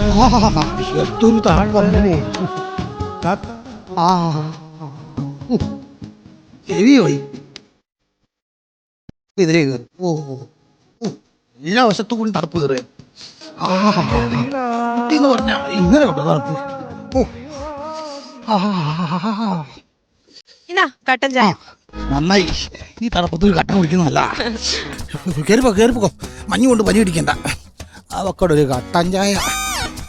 എന്തൊരു താഴ്വരേ. ആ ചെവി പോയി ഇതിലേക്ക്. ഓ എല്ലാ വശത്തു കൂടി തണുപ്പ് കയറിയ എന്ന് പറഞ്ഞാ ഇങ്ങനെ ഉണ്ട് തണുപ്പ്. ഓ ഇതാ കട്ടൻ ചായ. നന്നായി. ഈ തണുപ്പത്ത് ഒരു കട്ടൻ കുടിക്കുന്നതല്ല. കേറിപ്പോ മഞ്ഞ് കൊണ്ട് പനി പിടിക്കണ്ട. അവക്കോടെ ഒരു കട്ടൻ ചായ.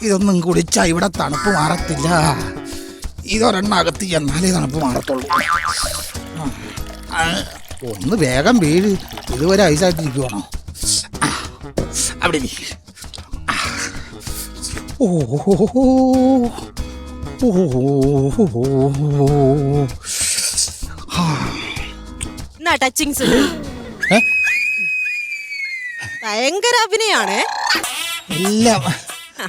ഇതൊന്നും കുടിച്ചാ ഇവിടെ തണുപ്പ് മാറത്തില്ല. ഇതൊരെണ്ണ അകത്ത് ചെന്നാലേ തണുപ്പ് മാറത്തുള്ളൂ. ഒന്ന് വേഗം വീട്. ഇതുവരെ ഐസായിട്ടിരിക്കുവാണോ? അവിടെ ടച്ചിങ്സ് ഭയങ്കര അഭിനയാണേ. എല്ലാം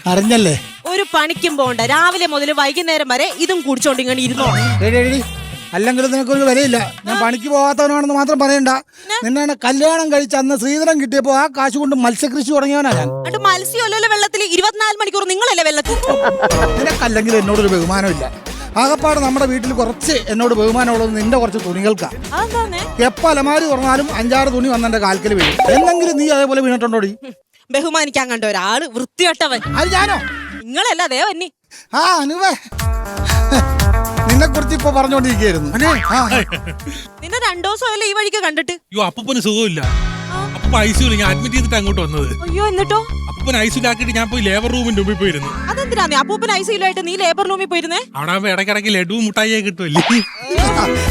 അറിഞ്ഞല്ലേ. ഒരു പണിക്കും പോണ്ട, രാവിലെ മുതൽ വൈകുന്നേരം വരെ ഇതും കുടിച്ചോണ്ട് ഇങ്ങനെ ഇരുന്നോ. അല്ലെങ്കിലും നിനക്കൊരു വിലയില്ല. ഞാൻ പണിക്ക് പോകാത്തവനാണെന്ന് മാത്രം പറയണ്ട. നിന്നെ കല്യാണം കഴിച്ച അന്ന് ശ്രീധരൻ കിട്ടിയപ്പോ ആ കാശ് കൊണ്ട് മത്സ്യകൃഷി തുടങ്ങിയവനാ ഞാൻ. മത്സ്യമല്ലല്ലോ വെള്ളത്തിൽ 24 മണിക്കൂർ നിങ്ങളല്ലേ വെള്ളത്തിൽ. നിനക്കല്ലെങ്കിൽ എന്നോടൊരു ബഹുമാനമില്ല. ആകപ്പാട് നമ്മുടെ വീട്ടിൽ കുറച്ച് എന്നോട് ബഹുമാനമുള്ളത് നിന്റെ കുറച്ച് തുണികൾക്കാ. എപ്പോ അലമാരി തുറന്നാലും 5-6 തുണി വന്നെന്റെ കാൽക്കൽ വീഴും. എന്നെങ്കിലും നീ അതേപോലെ വീണിട്ടുണ്ടോടി? ബഹുമാനിക്കാൻ കണ്ട ഒരാള് വൃത്തികെട്ടവൻ. അത് ഞാനോ? നിങ്ങളല്ല ദേവന്നി. ആ അനുവേ, നിന്നെ കുറിച്ച് ഇപ്പൊ പറഞ്ഞോണ്ടിരിക്കുന്നു. നിന്നെ 2 ദിവസമല്ലേ ഈ വഴിക്ക് കണ്ടിട്ട്. അപ്പൂപ്പന് സുഖമില്ല. അപ്പൊ ഐസിയുല് ഞാൻ അഡ്മിറ്റ് ചെയ്തിട്ട് അങ്ങോട്ട് വന്നത്. അയ്യോ, എന്നിട്ടോ? അപ്പൂപ്പൻ ഐസിയിലാക്കിട്ട് ഞാൻ പോയി ലേബർ റൂമിന്റെ മുമ്പിൽ പോയിരുന്നു. അതെന്തിനാ അപ്പൂപ്പൻ ഐസിയിലായിട്ട് നീ ലേബർ റൂമിൽ പോയിരുന്നേ? അവിടെ ഇടയ്ക്കിടയ്ക്ക് ലഡു മുട്ടായി കിട്ടുമല്ലേ.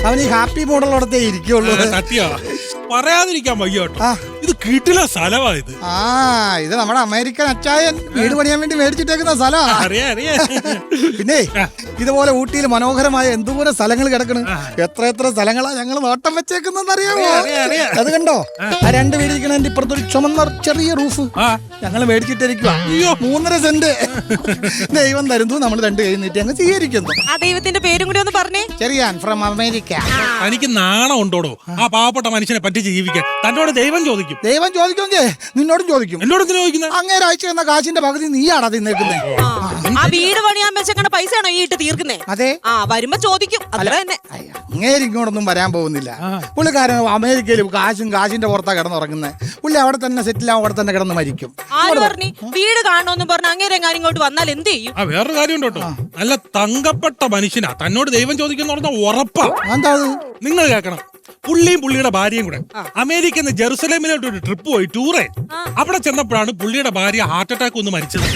അവന് ഈ ഹാപ്പി മോഡലോടത്തേ ഇരിക്കുള്ളൂ. സത്യാ, പറയാതിരിക്കാൻ വയ്യോട്ടോ. ഇത് കിട്ടില്ല സ്ഥലമാ ഇത്. ഇത് നമ്മുടെ അമേരിക്കൻ അച്ചായൻ വീട് പണിയാൻ വേണ്ടി മേടിച്ചിട്ടേക്കുന്ന സ്ഥലം. പിന്നെ ഇതുപോലെ ഊട്ടിയിൽ മനോഹരമായ എന്തോരം സ്ഥലങ്ങൾ കിടക്കണ്. എത്ര സ്ഥലങ്ങളാ ഞങ്ങൾ നോട്ടം വെച്ചേക്കുന്നതെന്ന് അറിയാമോ? അത് കണ്ടോ? ആ 2 വീടിരിക്കണതിന്റെ ഇപ്പുറത്തൊരു ചുമന്ന ചെറിയ റൂഫ് ഞങ്ങൾ മേടിച്ചിട്ടിരിക്കുക. 3.5 സെന്റ് ദൈവം തരുന്നു. നമ്മൾ 2 കൈ നീട്ടി അങ്ങ് സ്വീകരിക്കുന്നു. ആ ദൈവത്തിന്റെ പേരും കൂടി ഒന്ന് പറഞ്ഞേ. Cherian from America. എനിക്ക് നാണം ഉണ്ടോടോ ആ പാവപ്പെട്ട മനുഷ്യനെ പറ്റി ജീവിക്കാൻ? തന്നോട് ദൈവം ചോദിക്കും. ദൈവം ചോദിക്കുമെങ്കിൽ നിന്നോടും ചോദിക്കും. എന്നോട് ചോദിക്കുന്നത്? അങ്ങേരെ അയച്ചു തന്ന കാശിന്റെ പകുതി നീയാടാ തിന്നേക്കുന്നേ. ആ വീട് പണിയാൻ വെച്ചേക്കണ പൈസയാണോ ഈ ഇട്ട് തീർക്കുന്നേ? അതെ. വരുമ്പോ ചോദിക്കും. അല്ല തന്നെ അങ്ങേര് ഇങ്ങോട്ടൊന്നും വരാൻ പോകുന്നില്ല. പുള്ളിക്കാരൻ അമേരിക്കയിൽ കാശിന്റെ പുറത്താ കിടന്നുറങ്ങുന്നത്. പുള്ളി അവിടെ തന്നെ സെറ്റിലാവും, അവിടെ തന്നെ കിടന്ന് മരിക്കും. ആര് പറഞ്ഞു വീട് കാണണമെന്ന് പറഞ്ഞ അങ്ങേരെ എങ്ങാനും ഇങ്ങോട്ട് വന്നാൽ എന്ത് ചെയ്യും? വേറൊരു കാര്യം ഉണ്ടോ, നല്ല തങ്കപ്പെട്ട മനുഷ്യനാ. തന്നോട് ദൈവം ചോദിക്കുന്ന പറഞ്ഞാൽ ഉറപ്പാ. എന്താ നിങ്ങൾ കേൾക്കണം. പുള്ളിയും പുള്ളിയുടെ ഭാര്യയും കൂടെ അമേരിക്കന്ന് ജെറുസലേമിലോട്ട് ഒരു ട്രിപ്പ് പോയി, ടൂറേ. അവിടെ ചെന്നപ്പോഴാണ് പുള്ളിയുടെ ഭാര്യ ഹാർട്ട് അറ്റാക്ക് ഒന്ന് മരിച്ചത്.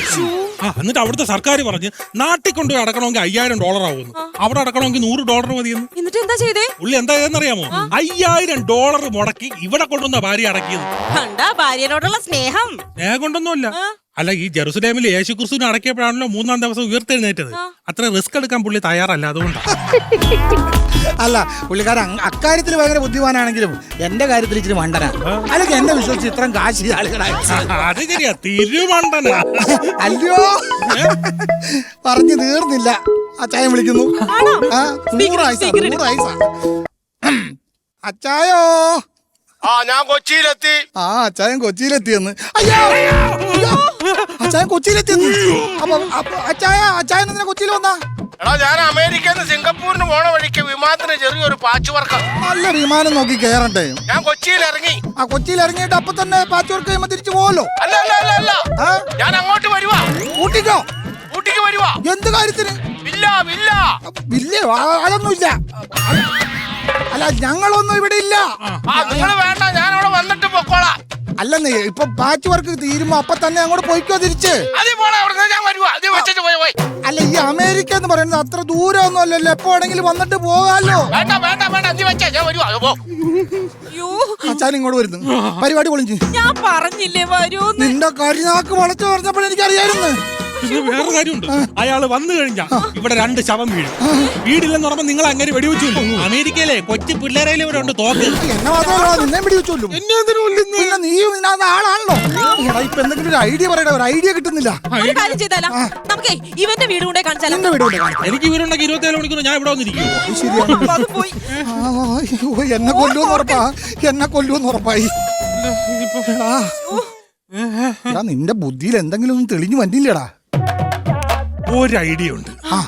എന്നിട്ട് അവിടുത്തെ സർക്കാർ പറഞ്ഞ് നാട്ടിൽ കൊണ്ടുപോയി അടക്കണമെങ്കിൽ $5000 ആവുന്നു. അവിടെ അടക്കണമെങ്കിൽ $100 മതിയെന്ന്. എന്നിട്ട് എന്താ ചെയ്തേ? പുള്ളി എന്താ ചെയ്തെന്നറിയാമോ? $5000 മുടക്കി ഇവിടെ കൊണ്ടുവന്ന ഭാര്യ അടക്കിയത്. ഭാര്യനോടുള്ള സ്നേഹം കൊണ്ടൊന്നുമല്ല. അല്ല, ഈ ജെറുസലേമിൽ യേശു ക്രിസ്തുവിനെ അടക്കിയപ്പോഴാണല്ലോ 3-ാം ദിവസം ഉയർത്തെഴുന്നേറ്റത്. അത്ര റിസ്ക് എടുക്കാൻ പുള്ളി തയ്യാറല്ല, അതുകൊണ്ടാണ്. അല്ല, പുള്ളിക്കാരൻ അക്കാര്യത്തിൽ ഭയങ്കര ബുദ്ധിമാനാണെങ്കിലും എന്റെ കാര്യത്തിൽ ഇച്ചിരി മണ്ടനാ. അല്ലെങ്കിൽ എന്നെ വിശ്വസിച്ച് ഇത്രയും കാശ് ആളുകളായി. അത് ശരിയാ, തിരുമണ്ടന. അല്ലയോ, പറഞ്ഞു തീർന്നില്ല. അച്ചായൻ വിളിക്കുന്നു. 100 അച്ചായോ. ഞാൻ കൊച്ചിയിലെത്തി. അച്ചായൻ കൊച്ചിയിലെത്തിയെന്ന്. അയ്യോ, അച്ചായൻ കൊച്ചിയിലെത്തിയെന്ന്. അപ്പൊ അച്ചായൻ എന്തിനാ കൊച്ചിയിൽ വന്നാ? എടാ, ഞാൻ അമേരിക്കന്ന് സിംഗപ്പൂരിന് പോണ വഴിക്ക് വിമാനത്തിന് ചെറിയൊരു പാച്ച് വർക്ക്. നല്ല വിമാനം നോക്കി കയറണ്ടേ? ഞാൻ കൊച്ചിയിൽ ഇറങ്ങി. കൊച്ചിയിൽ ഇറങ്ങിയിട്ട് അപ്പൊ തന്നെ പാച്ച് വർക്ക് ചെയ്യുമ്പോ തിരിച്ചു പോവല്ലോ? അല്ല, ഞാൻ അങ്ങോട്ട് വരുവാ. ഊട്ടിക്കോ? ഊട്ടിക്ക് വരുവാ. എന്ത് കാര്യത്തിന്? വില്ല അതൊന്നുമില്ല. അല്ല, ഞങ്ങളൊന്നും ഇവിടെ ഇല്ല. നിങ്ങൾ വേണ്ട, ഞാൻ അവിടെ വന്നിട്ട് പൊക്കോളാം. അല്ലെന്നേ, ഇപ്പൊ പാച്ച് വർക്ക് തീരുമ്പോ അപ്പൊ തന്നെ അങ്ങോട്ട് പോയിക്കോ തിരിച്ച്. അല്ല, ഈ അമേരിക്ക എന്ന് പറയുന്നത് അത്ര ദൂരം ഒന്നും അല്ലല്ലോ. എപ്പോ വേണമെങ്കിലും വന്നിട്ട് പോകാലോ. അച്ഛൻ ഇങ്ങോട്ട് വരുന്നു. പരിപാടി പൊളിഞ്ഞു. ഞാൻ പറഞ്ഞില്ലേ വരൂ. നിന്റെ കരിനാക്ക് വളച്ചു പറഞ്ഞപ്പോൾ എനിക്കറിയായിരുന്നു. വേറെ കാര്യമുണ്ട്. അയാള് വന്നു കഴിഞ്ഞാ ഇവിടെ 2 ശവം വീഴും. വീടില്ലെന്ന് പറയുമ്പോ നിങ്ങൾ അങ്ങനെ വെടിവെച്ചല്ലോ. അമേരിക്കയിലെ കൊച്ചു പിള്ളേരയിലും ഇവിടെ ഉണ്ട് തോക്ക്. എന്നെ മാത്രമല്ല, നിന്നെ വെടിവെച്ചല്ലോ. പിന്നെ നീ ആളാണല്ലോ. ഇപ്പൊ എന്തെങ്കിലും ഒരു ഐഡിയ പറയണ. ഒരു ഐഡിയ കിട്ടുന്നില്ല. ഒരു കാര്യം ചെയ്താലോ, നമുക്ക് ഇവന്റെ വീട് കൊണ്ടേ കാണിച്ചാലോ? എന്റെ വീട് കൊണ്ടേ കാണിച്ചാലോ? എനിക്ക് വീടുണ്ടെങ്കിൽ 24 മണിക്കൂർ ഞാൻ ഇവിടെ വന്നിരിക്കും. എന്നെ കൊല്ലുമെന്ന് ഉറപ്പായി. നിന്റെ ബുദ്ധിയിൽ എന്തെങ്കിലും ഒന്നും തെളിഞ്ഞു വന്നില്ലടാ. ഒരു ഐഡിയ ഉണ്ട്. ആ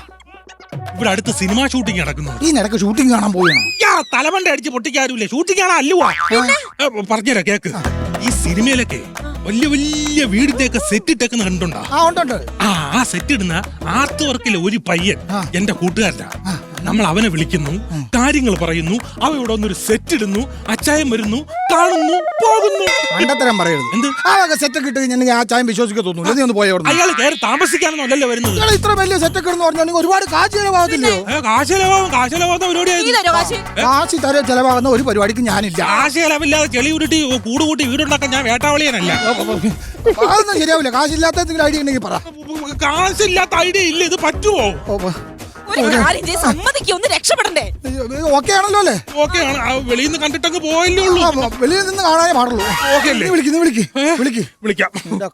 ഇവിടെ അടുത്ത് സിനിമ ഷൂട്ടിംഗ് നടക്കുന്നുണ്ട്. ഈ നിനക്ക് ഷൂട്ടിംഗ് കാണാൻ പോയണം. തലമണ്ട അടിച്ച് പൊട്ടിക്കാരുമില്ല. ഷൂട്ടിംഗ് ആണ് അല്ലുവാ. പറഞ്ഞുതരാം കേക്ക്. ഈ സിനിമയിലൊക്കെ വലിയ വലിയ വീടിന്റെയൊക്കെ സെറ്റ് ഇട്ടേക്കുന്ന കണ്ടുണ്ടോ? ആ ഉണ്ട്. ആ സെറ്റ് ഇടുന്ന ആർട്ട് വർക്കിലെ ഒരു പയ്യൻ എന്റെ കൂട്ടുകാരനാ. നമ്മൾ അവനെ വിളിക്കുന്നു, കാര്യങ്ങൾ പറയുന്നു, അവ ഇവിടെ ഒന്നൊരു സെറ്റ് ഇടുന്നു, അച്ചായം വരുന്നു, കാണുന്നു, പോകുന്നു. മണ്ടത്തരം പറയരുത്. എന്ത് ആ സെറ്റൊക്കെ ഇട്ട് കഴിഞ്ഞാൽ ആ ചായം വിശ്വസിക്കാൻ തോന്നുന്നു. നീ ഒന്ന് പോയോ? അയാൾ കയറി താമസിക്കാനൊന്നല്ലോ വരുന്നത്. ഇത്ര വലിയ സെറ്റൊക്കെ എന്ന് പറഞ്ഞാൽ ഒരുപാട് കാശ് ചെലവാകത്തില്ലയോ? കാശിലവാകുന്ന പരിപാടിയായി. കാശ് ചെലവാകുന്ന ഒരു പരിപാടിക്ക് ഞാനില്ല. കാശ് ചെലവില്ലാതെ ചെളി ഉരുട്ടി കൂടുകൂട്ടി വീടുണ്ടാക്കാൻ ഞാൻ വേട്ടാവളിയനല്ല. അതൊന്നും ശരിയാവില്ല. കാശില്ലാത്ത എന്തെങ്കിലും ഐഡിയ ഉണ്ടെങ്കിൽ പറ. കാശില്ലാത്ത ഐഡിയ ഇല്ല. ഇത് പറ്റുമോ? സമ്മതിക്കൊന്ന് രക്ഷപ്പെടണ്ടേ? ഓക്കെ ആണല്ലോ അല്ലേ? ഓക്കെ ആണ്. വെളിയിൽ നിന്ന് കണ്ടിട്ടങ്ങ് പോയല്ലേ ഉള്ളൂ. വെളിയിൽ നിന്ന് കാണാനേ പാടുള്ളൂ. ഓക്കെ അല്ലേ? വിളിക്കാം.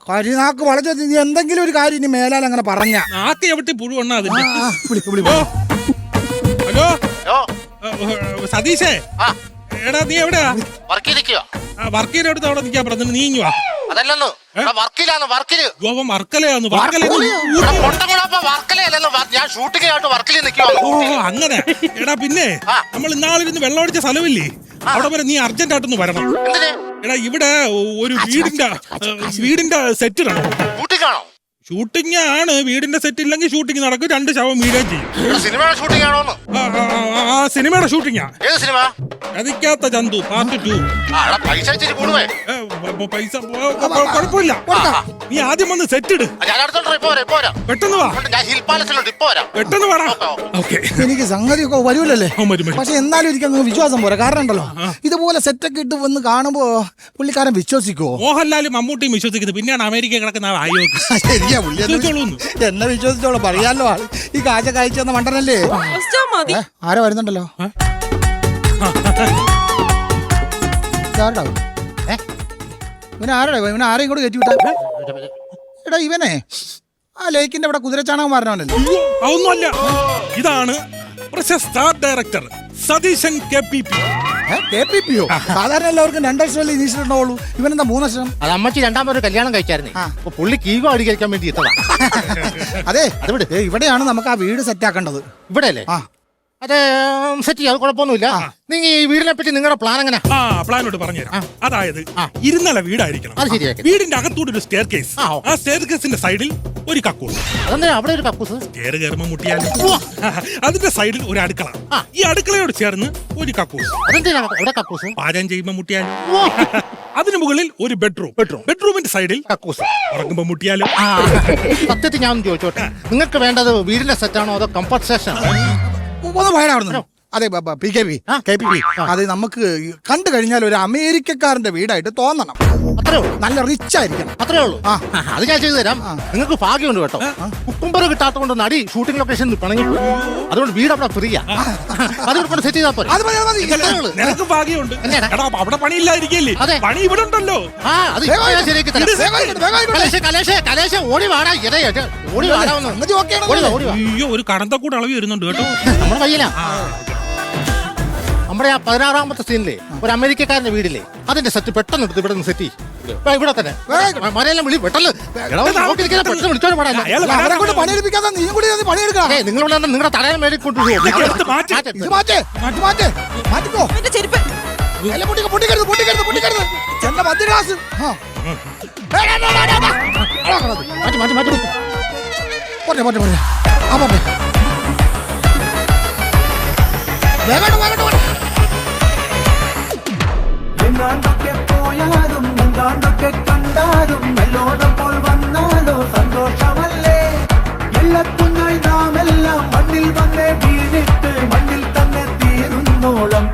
കരിനാക്ക് വളച്ച എന്തെങ്കിലും ഒരു കാര്യം ഇനി മേലാൽ അങ്ങനെ പറഞ്ഞ നാക്ക് എവിട്ടി പുഴുവണ്ണ അതിന്റെ. ഹലോ സതീഷേ, എടാ നീ എവിടെയാ? വർക്ക് ചെയ്തെടുത്ത് അവിടെ നിൽക്കാൻ പറഞ്ഞു. നീങ്ങുവാ. അതല്ലെന്ന് വർക്കിലാണ്. വർക്കലയാന്ന്. ഞാൻ ഷൂട്ടിംഗ് ആയിട്ട് വർക്കിൽ നിൽക്കുവാ. ഓ അങ്ങനെ. എടാ പിന്നെ നമ്മൾ ഇന്നാളിരുന്ന് വെള്ളം അടിച്ച സ്ഥലമില്ലേ, അവിടെ വരെ നീ അർജന്റ് ആയിട്ടൊന്ന് വരണം. എടാ ഇവിടെ ഒരു വീടിന്റെ സെറ്റ് ഇടണം. ഷൂട്ടിംഗ് ആണ്. വീടിന്റെ സെറ്റ് ഇല്ലെങ്കിൽ ഷൂട്ടിംഗ് നടക്കും. 2 ശവം വീഴുകയും ചെയ്യും. സിനിമയുടെ ഷൂട്ടിംഗ് ആണോന്ന്? ആ സിനിമയുടെ ഷൂട്ടിംഗാ. ഏത് സിനിമ? ചതിക്കാത്ത ചന്തു പാർട്ട് 2. പൈസ കൂടുവേ. പൈസ കുഴപ്പമില്ല. നീ ആദ്യം വന്ന് സെറ്റ് ഇട്. പെട്ടെന്ന് വാ. പെട്ടെന്ന് വാടാ. ഓക്കെ. എനിക്ക് സംഗതിയൊക്കെ വരുമല്ലേ? പക്ഷെ എന്നാലും എനിക്ക് വിശ്വാസം പോരാ. കാരണം ഉണ്ടല്ലോ, ഇതുപോലെ സെറ്റൊക്കെ ഇട്ട് വന്ന് കാണുമ്പോ പുള്ളിക്കാരൻ വിശ്വസിക്കുവോ? മോഹൻലാലും മമ്മൂട്ടിയും വിശ്വസിക്കുന്നത്. പിന്നെയാണ് അമേരിക്ക കിടക്കുന്ന ആയോക്ക്. എന്നെ വിശ്വസിച്ചോളൂ. പറയാലോ ആള് ഈ കാഴ്ച കഴിച്ചു തന്ന മണ്ടനല്ലേ? ആരോ വരുന്നുണ്ടല്ലോ. ഇവനെ ആരാടാ? ഇവനെ ആരെയും കൂടെ കയറ്റി വിട്ടാ? എടാ ഇവനെ ആ ലേക്കിന്റെ അവിടെ കുതിരച്ചാണകം മാറണവനല്ലേ? അതൊന്നുമല്ല. ഇതാണ് പ്രശസ്ത ഡയറക്ടർ സതീശൻ KPP. സാധാരണ എല്ലാവർക്കും 2 അക്ഷരമല്ലേ ഇനീഷ്യൽ ഉണ്ടാവുള്ളൂ. ഇവനെന്താ 3 അക്ഷരം? അത് അമ്മച്ചി രണ്ടാമതൊരു കല്യാണം കഴിച്ചായിരുന്നേ. പുള്ളി കീവോ അടിക്കാൻ വേണ്ടി എത്തതാ. അതെ ഇവിടെയാണ് നമുക്ക് ആ വീട് സെറ്റ് ആക്കേണ്ടത്. ഇവിടെ അല്ലേ? അത് സെറ്റ് ചെയ്യാം. കുഴപ്പമൊന്നുമില്ല. നിങ്ങൾ ഈ വീടിനെ പറ്റി നിങ്ങളുടെ പ്ലാൻ എങ്ങനെ? പ്ലാനോട് പറഞ്ഞുതരാം. അതായത് ഇരുന്നല വീടായിരിക്കണം. അത് ശരിയാക്കി. വീടിന്റെ അകത്തൂടെ ഒരു സ്റ്റെയർ കേസ്. ആ സ്റ്റെയർ കേസിന്റെ സൈഡിൽ ഒരു കക്കൂസ്. അതെന്താ അവിടെ ഒരു കക്കൂസ്? സ്റ്റെയർ കയറുമ്പോ മുട്ടിയാലും. അതിന്റെ സൈഡിൽ ഒരു അടുക്കള. ഈ അടുക്കളയോട് ചേർന്ന് ഒരു കക്കൂസ്. അതെന്തിനാ അവിടെ കക്കൂസ്? പാചകം ചെയ്യുമ്പോ മുട്ടിയാലും. അതിന് മുകളിൽ ഒരു ബെഡ്റൂമിന്റെ സൈഡിൽ കക്കൂസ്. ഉറങ്ങുമ്പോ മുട്ടിയാലും. സത്യത്തിൽ ഞാൻ ചോദിച്ചോട്ടെ, നിങ്ങൾക്ക് വേണ്ടത് വീടിന്റെ സെറ്റാണോ അതോ കംഫർട്ടേഷൻ ആണോ? ഒന്ന് ഭയനാവുന്നു. അതെ KPP. അത് നമുക്ക് കണ്ടു കഴിഞ്ഞാൽ ഒരു അമേരിക്കക്കാരന്റെ വീടായിട്ട് തോന്നണം. അത്രേ ഉള്ളൂ. നല്ല റിച്ച് ആയിരിക്കണം. അത്രേ ഉള്ളൂ. അത് ഞാൻ ചെയ്തു തരാം. നിങ്ങൾക്ക് ഭാഗ്യമുണ്ട് കേട്ടോ. കുക്കുംബർ കിട്ടാത്തതുകൊണ്ട് നടി ഷൂട്ടിംഗ് ലൊക്കേഷൻ പിണങ്ങി. അതുകൊണ്ട് വീട് അവിടെ ഫ്രീയാ. അതുകൊണ്ട് സെറ്റ് ചെയ്താൽ പോരെ. നിനക്ക് ഭാഗ്യമുണ്ട്. അവിടെ പണിയില്ലായിരിക്കല്ലേ? പണി ഇവിടെ ഉണ്ടല്ലോ. കലേശ ഓടി വാടാ. ഓടി വാടാവുന്നു. അയ്യോ ഒരു കടന്തക്കൂട് അളവ് വരുന്നുണ്ട് കേട്ടോ. നമ്മുടെ കയ്യിലാ. നമ്മുടെ ആ 16ാമത്തെ സീനിലെ ഒരു അമേരിക്കക്കാരന്റെ വീടില്ലേ, അതിന്റെ സെറ്റ് പെട്ടെന്ന് എടുത്ത് ഇവിടെ നിന്ന് സെറ്റ് ചെയ്യും. ഇവിടെ തന്നെ മലയെല്ലാം വിളി പെട്ടെന്ന് വിളിച്ചോണ്ട് പാടാ. നിങ്ങൾ നിങ്ങളുടെ തലയിൽ മേടി കൊണ്ടുപോകും. എങ്ങാണ്ടൊക്കെ പോയാലും എങ്ങാണ്ടൊക്കെ കണ്ടാലും മെല്ലോടം പോൽ വന്നാലോ സന്തോഷമല്ലേ? എല്ലാത്തുന്നായി നാമെല്ലാം മണ്ണിൽ വന്നേ വീണിട്ട് മണ്ണിൽ തന്നെ തീരുന്നോളം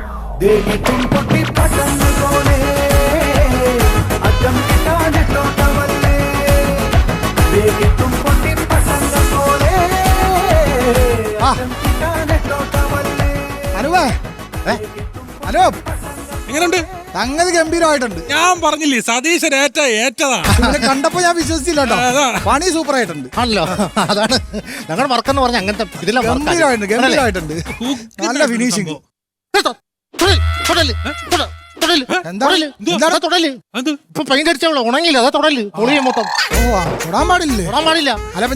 ദേഹിക്കും പൊട്ടി പടന്നു പോലെ അറ്റം കിട്ടാനെട്ടോട്ടമല്ലേ? ദേഹിക്കും പൊട്ടി പടന്ന പോലെ അറ്റം കിട്ടാനെട്ടോട്ടമല്ലേ? ഹലോ എങ്ങനെയുണ്ട്? സംഗതി ഗംഭീരമായിട്ടുണ്ട്. ഞാൻ പറഞ്ഞില്ലേ സതീശൻ ഏറ്റതാ. കണ്ടപ്പോ ഞാൻ വിശ്വസിച്ചില്ല കേട്ടോ. പണി സൂപ്പർ ആയിട്ടുണ്ട്. ആണല്ലോ. അതാണ് ഞങ്ങളുടെ വർക്കെന്ന് പറഞ്ഞ അങ്ങനത്തെ ഗംഭീരമായിട്ടുണ്ട്. നല്ല ഫിനിഷിങ്. പെയിന്റ് അടിച്ചോളൂ. ഉണങ്ങില്ല. അതാ തൊടല്. പൊളിയ മൊത്തം തൊടാൻ പാടില്ലേ? തൊടാൻ പാടില്ല.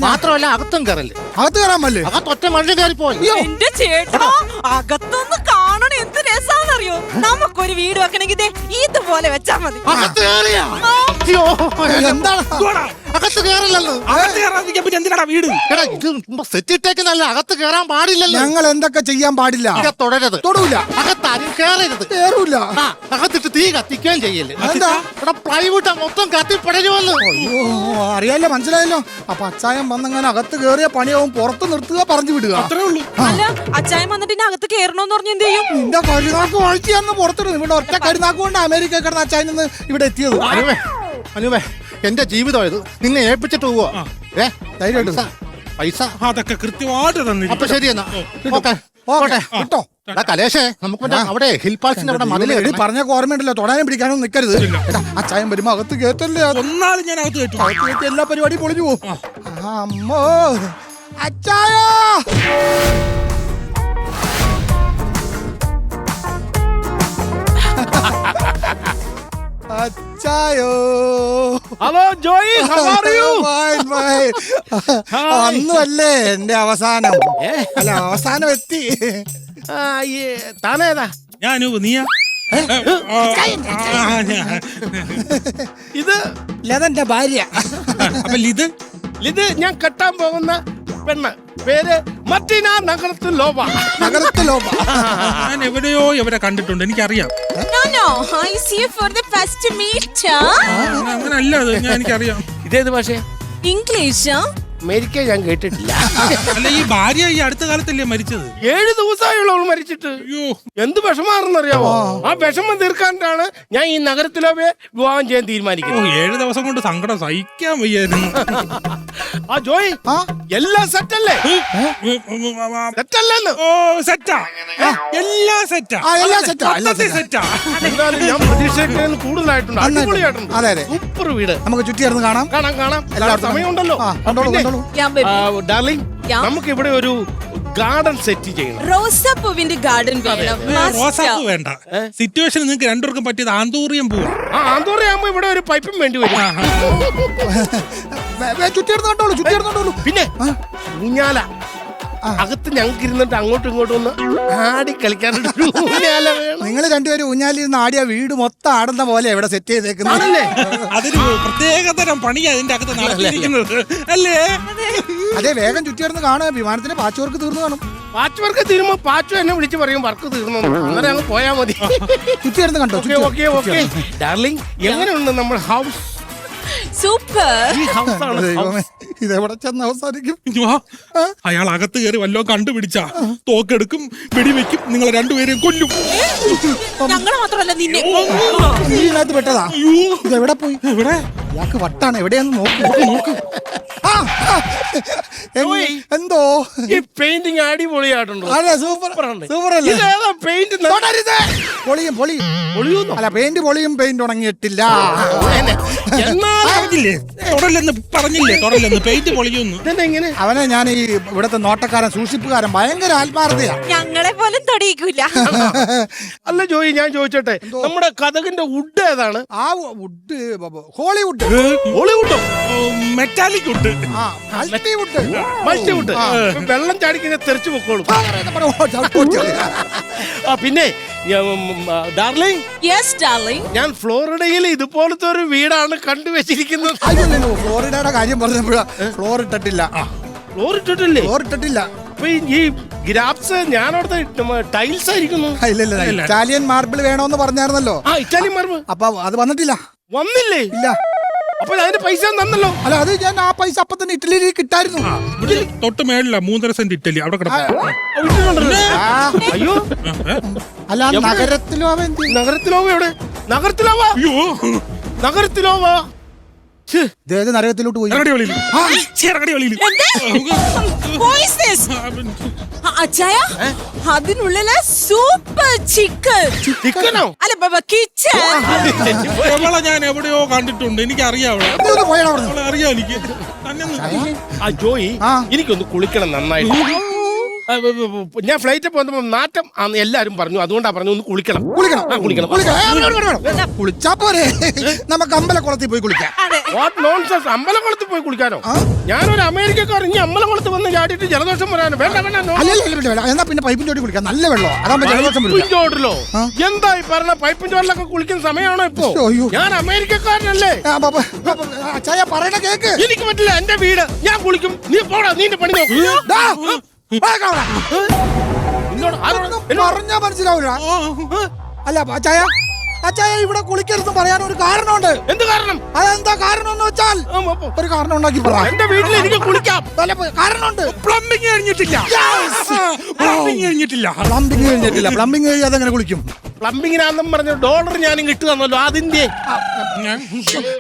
മാത്രമല്ല അകത്തും കയറല്ലേ. അകത്ത് കയറാൻ പല്ലേ? അകത്തൊറ്റ മഴ കയറിപ്പോയി. എന്റെ ചേട്ടാ അകത്തൊന്ന് കാണണം എന്ത് രസാന്നറിയോ. നമുക്കൊരു വീട് വെക്കണമെങ്കിൽ ദേ ഇതുപോലെ വെച്ചാ മതി. അകത്ത് കയറിയാ? അയ്യോ, എന്താണ്? അകത്ത് കയറില്ലല്ലോ. അകത്ത് കയറാതിരിക്കാൻ പിന്നെ എന്തിനാടാ വീട്? എടാ ഇത് സെറ്റ് ഇട്ടേക്കുന്നല്ല, അകത്ത് കയറാൻ പാടില്ലല്ലോ. ഞങ്ങൾ എന്തൊക്കെ ചെയ്യാൻ പാടില്ല? തുടരരുത്, തൊടൂല, അകത്താരും കയറരുത്. കേറൂല. അകത്തിട്ട് തീ കത്തിക്കുകയും ചെയ്യല്ലേ. എന്താ? എടാ പ്ലൈവുഡ് മൊത്തം കത്തിപ്പടരുമെന്ന്. അയ്യോ, അറിയാലോ, മനസ്സിലായല്ലോ. അപ്പൊ അച്ചായം വന്നങ്ങനെ അകത്ത് കയറിയ പണിയാവും, പുറത്ത് നിർത്തുക, പറഞ്ഞു വിടുക. അത്രേ ഉള്ളൂ. അല്ല അച്ചായൻ വന്നിട്ട് ഇനി അകത്ത് കേറണോന്ന് പറഞ്ഞ എന്ത് ചെയ്യും? നിന്റെ കരുനാക്ക് വാഴ്ചയാന്ന് പുറത്തിടും. ഇവിടെ ഒറ്റ കരുനാക്ക് കൊണ്ട് അമേരിക്ക കിടന്ന അച്ചായൻ നിന്ന് ഇവിടെ എത്തിയത്. അനുവേ എന്റെ ജീവിതം ഇത് നിന്നെ ഏൽപ്പിച്ചിട്ട് പോവാ. ധൈര്യമായിട്ട് പൈസ അതൊക്കെ കൃത്യമായിട്ട് തന്നെ. അപ്പൊ ശരി എന്നാ. ഓക്കെ ഓക്കെ, കിട്ടോ? എടാ കലേഷേ, നമുക്ക് മറ്റേ അവിടെ ഹിൽ പാൽസിന്റെ അവിടെ മതില് എടി പറഞ്ഞ ഓർമ്മയുണ്ടല്ലോ, തൊടാനും പിടിക്കാനും നിൽക്കരുത്. അച്ചായം വരുമ്പോ അകത്ത് കേട്ടല്ലേ? ഒന്നാലും ഞാൻ അകത്ത് കയറ്റും. അകത്ത് കയറ്റി എല്ലാ പരിപാടിയും പൊളിഞ്ഞു പോകും. അമ്മോ അച്ചായോ! അച്ചായോ! Hello Joy, how are you? Fine, fine. അന്നുമല്ലേ എന്റെ അവസാനം? അല്ല, അവസാനം എത്തി. താനേതാ? ഞാനു നീയാ? ഇത് ലതന്റെ ഭാര്യ. അപ്പൊ ഇത് ഇത് ഞാൻ കെട്ടാൻ പോകുന്ന പെണ്ണ്. പേര് മറ്റീന നഗരത്തിൽ ലോബ. നഗരത്തിലോ? ഞാൻ എവിടെയോ ഇവരെ കണ്ടിട്ടുണ്ട്, എനിക്കറിയാം. No, I see you for the first meet. അങ്ങനല്ല അത്, എനിക്കറിയാം. ഇതേത് ഭാഷ? ഇംഗ്ലീഷ്. അമേരിക്ക ഞാൻ കേട്ടിട്ടില്ല. അല്ല, ഈ ഭാര്യ ഈ അടുത്ത കാലത്തല്ലേ മരിച്ചത്? 7 ദിവസമായുള്ള അവൾ മരിച്ചിട്ട്. അയ്യോ, എന്ത് വിഷമാണെന്നറിയാമോ? ആ വിഷമം തീർക്കാനാണ് ഞാൻ ഈ നഗരത്തിലോവെ വിവാഹം ചെയ്യാൻ തീരുമാനിക്കുന്നത്. 7 ദിവസം കൊണ്ട് സങ്കടം സഹിക്കാൻ വയ്യായിരുന്നു. ആ ജോയ്, എല്ലാം സെറ്റല്ലേ? സെറ്റല്ലെന്ന്. ഓ സെറ്റാ, എല്ലാം സെറ്റാ, എല്ലാം സെറ്റാ, എല്ലാം സെറ്റാ. എന്തായാലും ഞാൻ പ്രതീക്ഷയിൽ കൂടുതലായിട്ടുണ്ട്. അടിപൊളിയായിട്ടുണ്ട്. അതെ, അതെ. സൂപ്പർ വീട്. നമുക്ക് ചുറ്റിയിരുന്ന് കാണാം. കാണാം. എല്ലായിടത്തും സമയമുണ്ടല്ലോ. കണ്ടോളൂ, പിന്നെ, കണ്ടോളൂ. Yeah, baby. Darling, Yeah. നമുക്ക് ഇവിടെ ഒരു ഗാർഡൻ സെറ്റ് ചെയ്യണം. റോസാപ്പൂവിന്റെ ഗാർഡൻ വേണം. റോസാപ്പൂ വേണ്ട. സിറ്റുവേഷൻ നിങ്ങൾക്ക് രണ്ടുപേർക്കും പറ്റിയത് ആന്തൂറിയം പൂവാ. ആ ആന്തോറിയാകുമ്പോ ഇവിടെ ഒരു പൈപ്പും വേണ്ടി വരും. ചുറ്റിയിരുന്ന് കണ്ടോളൂ, ചുറ്റിയിരുന്ന് കണ്ടോളൂ. പിന്നെ ഊഞ്ഞാല. അകത്ത് ഞങ്ങൾക്ക് ഇരുന്നിട്ട് അങ്ങോട്ടും ഇങ്ങോട്ടും ഒന്ന് ആടി കളിക്കാനുള്ള ഒരു ഊഞ്ഞാല വേണം. നിങ്ങൾ രണ്ടുപേരും ഊഞ്ഞാലിരുന്ന് ആടിയ വീട് മൊത്തം ആടുന്ന പോലെ ഇവിടെ സെറ്റ് ചെയ്തേക്കുന്നത്. ആണല്ലേ? അതൊരു പ്രത്യേകതരം പണിയാ ഇതിന്റെ അകത്ത് നടത്തിയിരിക്കുന്നത് അല്ലേ? അതെ, വേഗം ചുറ്റിയിരുന്ന് കാണുക. വിമാനത്തിന്റെ പാച്ച് വർക്ക് തീർന്നു കാണും. പാച്ച് വർക്ക് തീരുമ്പോ പാച്ചു എന്നെ വിളിച്ച് പറയും വർക്ക് തീർന്നു. അന്നേരം അങ്ങ് പോയാ മതി. ചുറ്റിയിരുന്ന് കണ്ടോ? ഓക്കെ ഡാർലിംഗ്, എങ്ങനെയുണ്ട് നമ്മുടെ ഹൗസ്? സൂപ്പർ. ഈ ഹൗസ് ആണ് ദൈവമേ, ഇതെവിടെ ചെന്ന് അവസാനിക്കും? ഇങ്ങ് വാ. അയാൾ അകത്ത് കയറി വല്ലോ കണ്ടുപിടിച്ചാ തോക്കെടുക്കും, വെടിവെക്കും, നിങ്ങളെ രണ്ടുപേരെയും കൊല്ലും. ഞങ്ങള് മാത്രമല്ല നിന്നെ. നീ ഇതിനകത്ത് പെട്ടതാ? ഇതെവിടെ പോയി? എവിടെ? ഇയാൾക്ക് വട്ടാണ്. എവിടെയാന്ന് നോക്ക്. ആ, ആ. എന്തോ ഈ പെയിന്റിങ് അടിപൊളിയായിട്ടുണ്ടോ? അതെ, സൂപ്പർ സൂപ്പർ അല്ലേ? ഇതേതാ പെയിന്റ്? പൊളിയും പൊളിയൂന്നോ? അല്ല, പെയിന്റ് ഉണങ്ങിയിട്ടില്ല. പറഞ്ഞില്ലേ തുടലെന്ന് പെയിന്റ് പൊളിയൊന്നു. ഇതെങ്ങനെ? അവനെ ഞാൻ ഈ ഇവിടുത്തെ നോട്ടക്കാരൻ, സൂക്ഷിപ്പുകാരൻ, ഭയങ്കര ആത്മാർത്ഥയാ. ഞങ്ങളെ പോലും തൊടിയിക്കൂല. അല്ല ജോയി, ഞാൻ ചോദിച്ചോട്ടെ, നമ്മുടെ കഥകിന്റെ വുഡ് ഏതാണ്? ആ വുഡ് ഹോളിവുഡ്. ഹോളിവുഡോ? മെറ്റാലിക് ഉണ്ട്. മൾട്ടിവുഡ്. മൾട്ടിവുഡ്. വെള്ളം ചാടിക്കുന്ന തെറിച്ചു പൊക്കോളും. ആ പിന്നെ ഡാർലിംഗ്, യെസ് ഡാർലിംഗ്. ഞാൻ ഫ്ലോറിഡയിൽ ഇതുപോലത്തെ ഒരു വീടാണ് കണ്ടുവച്ചിരിക്കുന്നത്. ഫ്ലോറിഡയുടെ കാര്യം പറഞ്ഞപ്പോഴാ ഫ്ലോർ ഇട്ടിട്ടില്ല. ഫ്ലോർ ഇട്ടിട്ടില്ലേ? ഫ്ലോർ ഇട്ടിട്ടില്ല. അപ്പൊ ഈ ഗ്രാപ്സ് ഞാൻ അവിടുത്തെ ടൈൽസ് ആയിരിക്കുന്നു. ഇല്ല, ഇറ്റാലിയൻ മാർബിൾ വേണോന്ന് പറഞ്ഞായിരുന്നല്ലോ. ആ ഇറ്റാലിയൻ മാർബിൾ. അപ്പൊ അത് വന്നിട്ടില്ല. വന്നില്ലേ? ഇല്ല. അപ്പൊ അതിന്റെ പൈസ തന്നല്ലോ. അല്ല, അത് ഞാൻ ആ പൈസ അപ്പൊ തന്നെ ഇറ്റലിയിൽ കിട്ടായിരുന്നു. ഇവിടെ തൊട്ട് മേളില 3.5 സെന്റ് ഇറ്റലി അവിടെ കിടക്കും. അയ്യോ, അല്ല, നഗരത്തിലോ? അവൻ നഗരത്തിലോവ എവിടെ? നഗരത്തിലോവ. അയ്യോ, നഗരത്തിലോവ. ഏത് നരകത്തിലോട്ട് പോയി? ഇറങ്ങടി വെളിയിൽ. അച്ചായ, അതിനുള്ളിലെ സൂപ്പർ ചിക്കൻ. ചിക്കനോ? അല്ല കിച്ചൻ. അവളെ ഞാൻ എവിടെയോ കണ്ടിട്ടുണ്ട്, എനിക്കറിയാം അവളെ. ഇതൊന്ന് പോയാ അവിടുന്ന്. അവളെ അറിയാം എനിക്ക്. തന്നെ ആ ജോയി, ആ. എനിക്കൊന്ന് കുളിക്കണം നന്നായിട്ട്. ഞാൻ ഫ്ലൈറ്റിൽ പോകുമ്പോ നാറ്റം ആന്ന് എല്ലാരും പറഞ്ഞു. അതുകൊണ്ടാ പറഞ്ഞു ഒന്ന് കുളിക്കണം. കുളിക്കണം ആ, കുളിക്കണം. കുളിച്ചാ പോരെ നമുക്ക് അമ്പലക്കുളത്തിൽ പോയി കുളിക്കാം. What nonsense. അമ്പലക്കുളത്തിൽ പോയി കുളിക്കാനോ? ഞാനൊരു അമേരിക്കക്കാരൻ ഇനി അമ്പലക്കുളത്ത് വന്ന് ചാടിയിട്ട് ജലദോഷം വരാനോ? വേണ്ട വേണ്ട no. അല്ലല്ല എന്നാ പിന്നെ പൈപ്പിന്റെ ചോട്ടിൽ കുളിക്കാം. നല്ല വെള്ളം അതാകുമ്പോ ജലദോഷം വരില്ല. പൈപ്പിൻ ചോട്ടിലോ? എന്താ ഈ പറഞ്ഞ പൈപ്പിൻ ചോട്ടിലൊക്കെ കുളിക്കുന്ന സമയമാണോ ഇപ്പോ? അയ്യോ. ഞാൻ അമേരിക്കക്കാരനല്ലേ? അച്ചായ പറയണ കേക്ക്. എനിക്ക് പറ്റില്ല. എന്റെ വീട് ഞാൻ കുളിക്കും. നീ പോടാ. നീന്റെ പണി നോക്ക്. ദാ, നിന്നോട് ആരോട് പറഞ്ഞാ മനസ്സിലാവൂല. അല്ല അച്ചായ അച്ചായ ഇവിടെ കുളിക്കരുതെന്ന് പറയാൻ ഒരു കാരണമുണ്ട്. എന്ത് കാരണം? അതെന്താ കാരണം എന്ന് വെച്ചാൽ ഒരു കാരണം ഉണ്ടാക്കി പറ. എന്റെ വീട്ടിൽ എനിക്ക് കുളിക്കാം. കാരണമുണ്ട്. പ്ലംബിംഗ് കഴിഞ്ഞിട്ടില്ല. പ്ലംബിംഗ് കഴിഞ്ഞിട്ടില്ല. പ്ലംബിംഗ് കഴിഞ്ഞിട്ടില്ല. പ്ലംബിംഗ് കഴിയാതെ എങ്ങനെ കുളിക്കും? പ്ലംബിങ്ങിനാണെന്നും പറഞ്ഞ ഡോളർ ഞാൻ ഇട്ട് തന്നല്ലോ. അതിന്റെ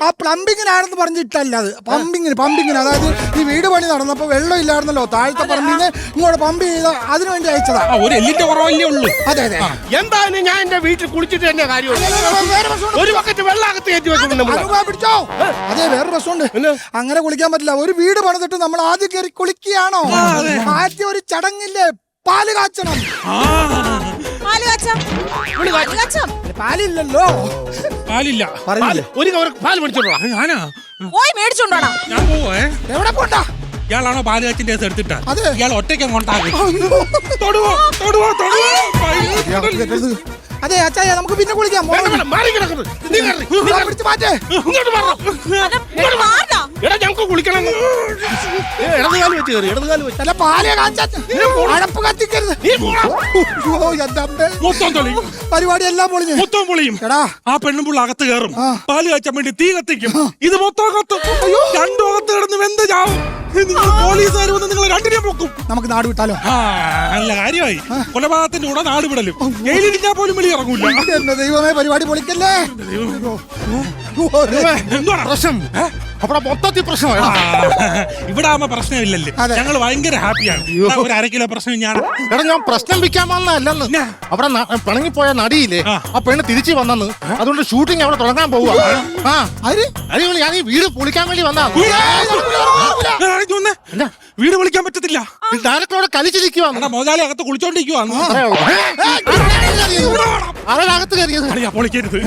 ആ പ്ലംബിങ്ങിനാണെന്ന് പറഞ്ഞിട്ടല്ല അത് പമ്പിങ്ങിന് അതായത് ഈ വീട് പണി നടന്നപ്പോ വെള്ളം ഇല്ലായിരുന്നല്ലോ. താഴത്തെ പറമ്പിന്ന് ഇങ്ങോട്ട് പമ്പ് ചെയ്ത അതിനു വേണ്ടി അയച്ചതാ. ഒരു എല്ലിന്റെ കുറവല്ലേ ഉള്ളൂ. അതെ അതെ. എന്തായാലും ഞാൻ എന്റെ വീട്ടിൽ കുളിച്ചിട്ട് തന്നെ കാര്യമുള്ളൂ. വേറെ പ്രശ്നമുണ്ട്. ഒരു ബക്കറ്റ് വെള്ളാകത്ത് കയറ്റി വെക്കും. അനുഭവം പിടിച്ചോ? അതെ വേറെ പ്രശ്നമുണ്ട്. അങ്ങനെ കുളിക്കാൻ പറ്റില്ല. ഒരു വീട് പണിതിട്ട് നമ്മൾ ആദ്യം കയറി കുളിക്കുകയാണോ? ആദ്യം ഒരു ചടങ്ങില്ലേ, പാല് കാച്ചണം. പാലില്ലല്ലോ. പാലില്ല. പറഞ്ഞില്ലേ? ഒരു കവർ പാൽ മേടിച്ചോളാം. ഞാനാ പോയി മേടിച്ചോണ്ടോടാ. ഞാൻ പോവേ. എവിടെ പോണ്ടാ? ഇയാളാണോ പാല് കാച്ചിന്റെ കേസ് എടുത്തിട്ടാ? അതെ. ഇയാൾ ഒറ്റയ്ക്ക് കൊണ്ടാകും. തൊടുവോ തൊടുവോ തൊടുവോ. അതെ അച്ചായ നമുക്ക് പിന്നെ കുളിക്കാം. മാറി കിടക്കുന്നത്. നീ കയറി. പിടിച്ച് മാറ്റേ. ഇങ്ങോട്ട് മാറണം. എടാ ഞങ്ങൾക്ക് കുളിക്കണം. ഇടതുകാല് വെച്ച് കയറി. ഇടതുകാല് വെച്ച്. അല്ല പാല് കാച്ചാ അടപ്പ് കത്തിക്കരുത്. മൊത്തം തൊളിയും. പരിപാടി എല്ലാം പൊളിഞ്ഞു. മൊത്തം പൊളിയും. എടാ ആ പെണ്ണുമ്പുള്ള അകത്ത് കയറും. പാല് കാച്ചാൻ വേണ്ടി തീ കത്തിക്കും. ഇത് മൊത്തം കത്തും. രണ്ടു അകത്ത് കിടന്ന് വെന്ത് ചാവും. നിങ്ങൾ പോലീസുകാർ വന്ന് നിങ്ങൾ രണ്ടിനെ പൊക്കും. നമുക്ക് നാട് വിട്ടാലോ? ആ നല്ല കാര്യമായി. കൊലപാതകത്തിന്റെ കൂടെ നാട് വിടലും. ജയിലിരിക്കാൻ പോലും വെളി ഇറങ്ങൂല. എന്റെ ദൈവമേ പരിപാടി പൊളിക്കല്ലേ. എന്താണ് പ്രശ്നം അവിടെ മൊത്തത്തിൽ പ്രശ്നമാണ്. ഇവിടെ ആവുമ്പോ പ്രശ്നമില്ലല്ലേ. ഞങ്ങൾ ഭയങ്കര ഹാപ്പിയാണ്. ഒരു അര കിലോ പ്രശ്നം ഞാൻ എടാ ഞാൻ പ്രശ്നം വിൽക്കാൻ വന്നല്ലെന്ന്. അവിടെ പിണങ്ങിപ്പോയ നടിയില്ലേ ആ പെണ്ണ് തിരിച്ചു വന്നെന്ന്. അതുകൊണ്ട് ഷൂട്ടിംഗ് അവിടെ തുടങ്ങാൻ പോവുക. ഞാൻ ഈ വീട് പൊളിക്കാൻ വേണ്ടി വന്നാ. വീട് വിളിക്കാൻ പറ്റത്തില്ല. ഡയറക്ടറോടെ കളിച്ചിരിക്കുവാണ്. മോദാലി അകത്ത് കുളിച്ചോണ്ടിരിക്കുവാണ്. അവരകത്ത് കയറിയത് പൊളിക്കരുത്.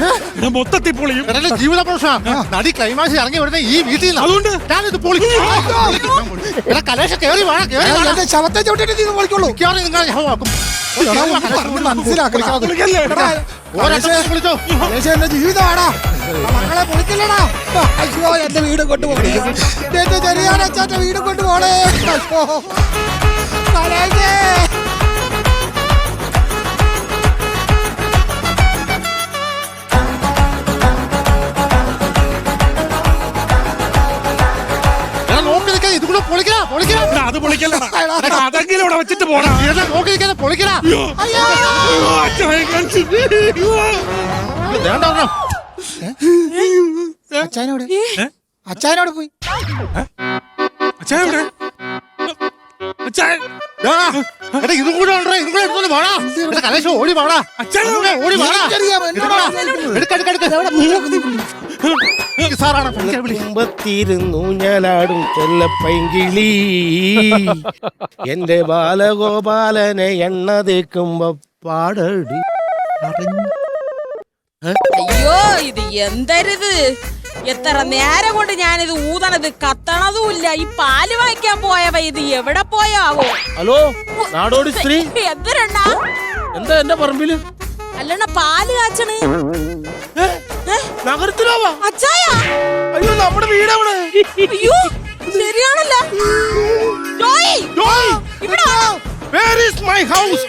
മൊത്തത്തിൽ പൊളിയും. ജീവിത പ്രശ്നമാണ്. നടി ക്ലൈമാക്സ് ഇറങ്ങി വരുന്ന ഈ വീട്ടിൽ അതുകൊണ്ട് ഞാനിത് പൊളിക്കും. കലേശ കയറി വേണം. എന്റെ ശവത്തെ ചവിട്ടിട്ട് നീ പൊളിക്കുള്ളൂ. നിങ്ങൾ ശവമാക്കും. മനസ്സിലാക്കിയോ? എന്റെ ജീവിതമാടാ. മക്കളെ പൊളിക്കില്ലടാ. അയ്യോ എന്റെ വീട് കൊണ്ടുപോകണേ. എന്റെ ചെറിയാനച്ചാന്റെ വീട് കൊണ്ടുപോകണേ. അത് പൊളിക്കല്ല. അതെങ്കിലും ഇവിടെ വെച്ചിട്ട് പോടാ. നോക്കി നിൽക്കാതെ പൊളിക്കടാ. അച്ചായനോട് അച്ചായനോട് പോയി. അച്ഛാ ഇതും കൂടെ ഉണ്ടോ? ഇതും കൂടെ എടുത്തോണ്ട് പാടാ. കലേശം ഓടി പാടാ. ഓടി പാടാ. സാറാണ് കുമ്പത്തിരുന്നു ഞാലാടും ചെല്ലപ്പൈങ്കിളി എന്റെ ബാലഗോപാലനെ എണ്ണ തേക്കുമ്പോ പാടടി. അയ്യോ ഇത് എന്തരുത്. എത്ര നേരം കൊണ്ട് ഞാനിത് ഊതണത് കത്തണതുമില്ല. ഈ പാല് വാങ്ങിക്കാൻ പോയവ ഇത് എവിടെ പോയാവോ? ഹലോ നാടോടി സ്ത്രീ, എന്തിനാ എന്താ എന്റെ പറമ്പില്? അല്ലണ പാല് കാച്ചണ് നഗരത്തിലാവാ. അച്ചായ അയ്യോ നമ്മുടെ വീടവിടെ. അയ്യോ ശരിയാണല്ല. Where is my house?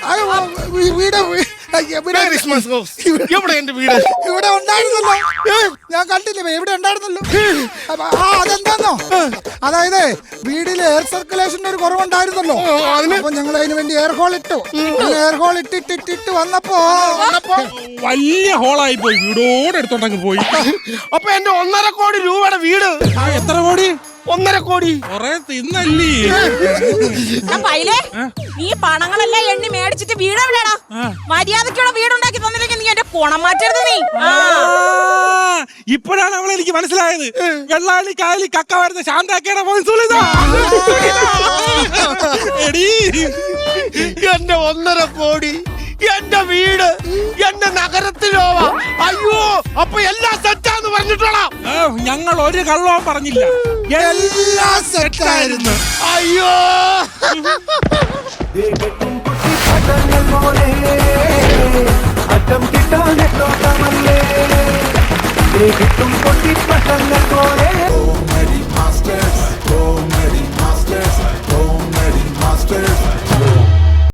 Where is my house? എവിടെ എന്റെ വീട്? ഇവിടെ ഉണ്ടായിരുന്നല്ലോ. ഞാൻ കണ്ടില്ലേ ഇവിടെ ഉണ്ടായിരുന്നല്ലോ. അതെന്താന്നോ, അതായത് വീട്ടിൽ എയർ സർക്കുലേഷന്റെ ഒരു കുറവുണ്ടായിരുന്നല്ലോ. അപ്പൊ ഞങ്ങൾ അതിന് വേണ്ടി എയർ ഹോൾ ഇട്ടു. എയർ ഹോൾ ഇട്ടിട്ട് വന്നപ്പോ വലിയ ഹോളായി പോയി. വീടോടെ എടുത്തോണ്ടങ്ങ് പോയി. അപ്പൊ എന്റെ 1.5 കോടി രൂപയുടെ വീട്. എത്ര കോടി? 1.5 കോടി. കൊറേ തിന്നല്ലേ. നീ പണങ്ങളെല്ലാം എണ്ണി മേടിച്ചിട്ട് വീടെവിടെടാ? മര്യാദക്കുള്ള വീടുണ്ടാക്കി തന്നില്ലെങ്കിൽ നീ എന്റെ കുണം മാറ്റരുത്. നീ ഇപ്പോഴാണ് അവളെ എനിക്ക് മനസ്സിലായത്. വെള്ളാളി കായലി കക്ക വരുന്ന ശാന്താക്കേടെ പോയി. എന്റെ 1.5 കോടി, എന്റെ വീട്, എന്റെ നഗരത്തിലോവാ. അയ്യോ, അപ്പൊ എല്ലാം സെറ്റാന്ന് പറഞ്ഞിട്ടോളാം. ഞങ്ങൾ ഒരു കള്ളവും പറഞ്ഞില്ല, എല്ലാം സെറ്റായിരുന്നു. അയ്യോ, പട്ടങ്ങൾ പോലെ അറ്റം കിട്ടാൻ കിട്ടും പൊട്ടി പട്ടങ്ങൾ പോലെ